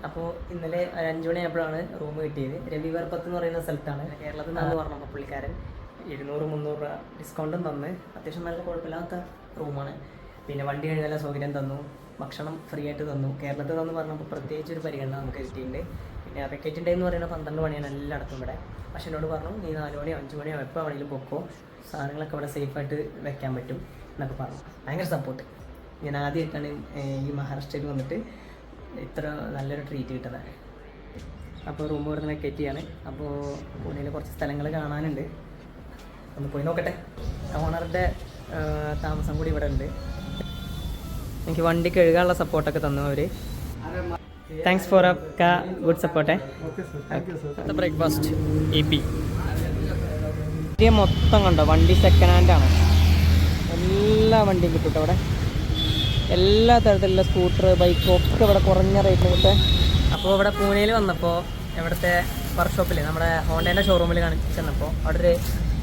അപ്പോൾ ഇന്നലെ 5 മണിയായപ്പോഴാണ് റൂം കിട്ടിയത്. രവിവർപ്പത്ത് എന്ന് പറയുന്ന സ്ഥലത്താണ്. കേരളത്തിൽ നിന്നാണ് പറഞ്ഞപ്പോൾ പുള്ളിക്കാരൻ 200-300 രൂപ ഡിസ്കൗണ്ടും തന്ന് അത്യാവശ്യം നല്ല കുഴപ്പമില്ലാത്ത റൂമാണ്. പിന്നെ വണ്ടി കഴുകാനുള്ള സൗകര്യം തന്നു, ഭക്ഷണം ഫ്രീ ആയിട്ട് തന്നു. കേരളത്തിൽ നിന്ന് പറഞ്ഞപ്പോൾ പ്രത്യേകിച്ച് ഒരു പരിഗണന നമുക്ക് കിട്ടിയിട്ടുണ്ട്. പിന്നെ വെക്കേഷൻ ഡേ എന്ന് പറയുന്നത് 12 മണിയാണ് എല്ലായിടത്തും ഇവിടെ. പക്ഷെ എന്നോട് പറഞ്ഞു നീ 4 മണിയോ 5 മണിയോ എപ്പോൾ വേണമെങ്കിലും പൊക്കോ, സാധനങ്ങളൊക്കെ ഇവിടെ സേഫായിട്ട് വെക്കാൻ പറ്റും എന്നൊക്കെ പറഞ്ഞു. ഭയങ്കര സപ്പോർട്ട്. ഞാൻ ആദ്യമായിട്ടാണ് ഈ മഹാരാഷ്ട്രയിൽ വന്നിട്ട് ഇത്ര നല്ലൊരു ട്രീറ്റ് കിട്ടുന്നത്. അപ്പോൾ റൂം ഇവിടെ നിന്ന് വെക്കേറ്റ് ചെയ്യാണ്. അപ്പോൾ പൂനെയിൽ കുറച്ച് സ്ഥലങ്ങൾ കാണാനുണ്ട്, ഒന്ന് പോയി നോക്കട്ടെ. ഓണറുടെ താമസം കൂടി ഇവിടെ ഉണ്ട്. എനിക്ക് വണ്ടി കഴുകാനുള്ള സപ്പോർട്ടൊക്കെ തന്നു അവർ. താങ്ക്സ് ഫോർ ഗുഡ് സപ്പോർട്ടേ. ബ്രേക്ക്ഫാസ്റ്റ് EP മൊത്തം കണ്ടോ, വണ്ടി സെക്കൻഡ് ഹാൻഡാണ്. എല്ലാ വണ്ടിയും കിട്ടും അവിടെ. എല്ലാ തരത്തിലുള്ള സ്കൂട്ടർ, ബൈക്ക് ഒക്കെ ഇവിടെ കുറഞ്ഞ റേറ്റിന് കിട്ടും. അപ്പോൾ ഇവിടെ പൂനെയിൽ വന്നപ്പോൾ ഇവിടുത്തെ വർക്ക്ഷോപ്പിൽ നമ്മുടെ ഹോണ്ടേൻ്റെ ഷോറൂമിൽ ചെന്നപ്പോൾ അവിടെ ഒരു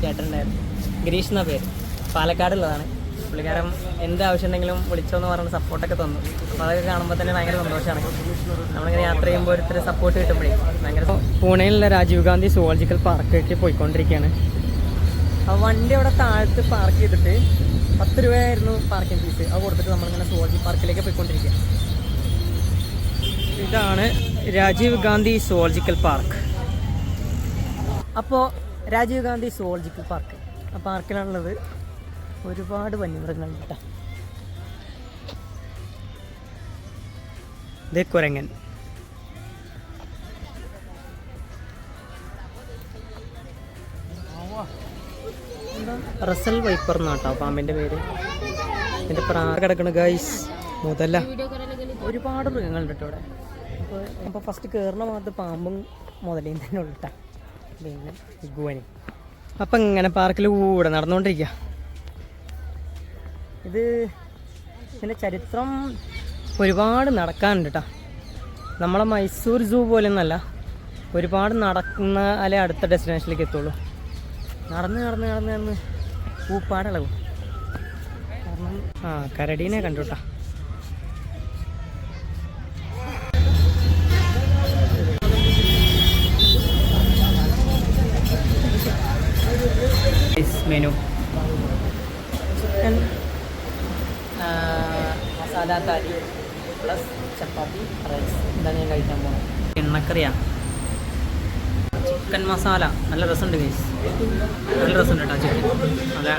ചേട്ടനുണ്ടായിരുന്നു, ഗിരീഷ് എന്ന പേര്, പാലക്കാടുള്ളതാണ്. പുള്ളിക്കാരൻ എന്ത് ആവശ്യം ഉണ്ടെങ്കിലും വിളിച്ചോന്ന് പറഞ്ഞ് സപ്പോർട്ടൊക്കെ തന്നു. അപ്പോൾ അതൊക്കെ കാണുമ്പോൾ തന്നെ ഭയങ്കര സന്തോഷമാണ്. നമ്മളിങ്ങനെ യാത്ര ചെയ്യുമ്പോൾ ഒരു സപ്പോർട്ട് കിട്ടുമ്പോഴേ ഭയങ്കര. പൂനെയിലുള്ള രാജീവ് ഗാന്ധി സുവോളജിക്കൽ പാർക്കിലേക്ക് പോയിക്കൊണ്ടിരിക്കുകയാണ്. ആ വണ്ടി അവിടെ താഴത്ത് പാർക്ക് ചെയ്തിട്ട് 10 രൂപയായിരുന്നു പാർക്കിംഗ് ഫീസ്. അത് കൊടുത്തിട്ട് നമ്മളിങ്ങനെ സുവോളജി പാർക്കിലേക്ക് പോയിക്കൊണ്ടിരിക്കുക. ഇതാണ് രാജീവ് ഗാന്ധി സുവോളജിക്കൽ പാർക്ക്. അപ്പോൾ രാജീവ് ഗാന്ധി സുവോളജിക്കൽ പാർക്ക്, ആ പാർക്കിലാണുള്ളത്. ഒരുപാട് വന്യമൃഗങ്ങളുണ്ട് കേട്ടോ. ദേ കുരങ്ങൻ. റസൽ വൈപ്പർ എന്നാട്ടോ പാമ്പിൻ്റെ പേര്. എൻ്റെ പ്രാവ് കിടക്കണ ഗൈസ് മുതല. ഒരുപാട് മൃഗങ്ങളുണ്ട് കേട്ടോ ഇവിടെ. അപ്പോൾ ഫസ്റ്റ് കയറുന്ന ഭാഗത്ത് പാമ്പും മുതലയും തന്നെ ഉള്ളിട്ടാ, പിന്നെ ഇഗ്വാനി. അപ്പം ഇങ്ങനെ പാർക്കിൽ കൂടെ നടന്നുകൊണ്ടിരിക്കുക. ഇതിൻ്റെ ചരിത്രം ഒരുപാട് നടക്കാനുണ്ട് കേട്ടോ. നമ്മളെ മൈസൂർ സൂ പോലെ ഒന്നല്ല, ഒരുപാട് നടക്കുന്ന അല്ലെ അടുത്ത ഡെസ്റ്റിനേഷനിലേക്ക് എത്തുള്ളൂ. നടന്ന് പൂപ്പാടിളകും. കാരണം കരടീനെ കണ്ടു കേട്ടോ. മെനു ചിക്കൻ മസാല താരി പ്ലസ് ചപ്പാത്തി റൈസ്. ഇതാണ് ഞാൻ കഴിക്കാൻ പോകുന്നത്. എണ്ണക്കറിയാണ്, ചിക്കൻ മസാല. നല്ല രസമുണ്ട് ഗൈസ്, നല്ല രസമുണ്ട് കേട്ടോ ചിക്കൻ. നല്ല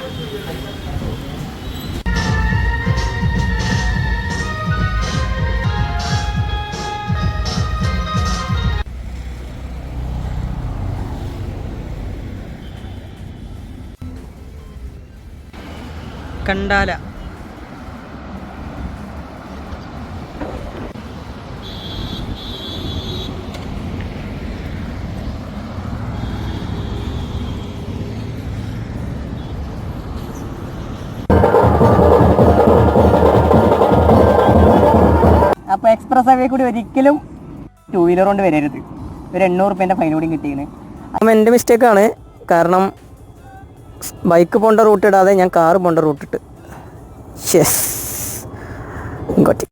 കണ്ടാല. അപ്പോൾ എക്സ്പ്രസ് ഹൈവേ കൂടി ഒരിക്കലും 2 വീലർ കൊണ്ട് വരരുത്. ഒരു 800 രൂപേൻ്റെ ഫൈൻ കൂടി കിട്ടിയാണ്. അപ്പം എൻ്റെ മിസ്റ്റേക്കാണ്. കാരണം ബൈക്ക് പോകേണ്ട റൂട്ട് ഇടാതെ ഞാൻ കാറ് പോകേണ്ട റൂട്ടിട്ട്. Yes, got.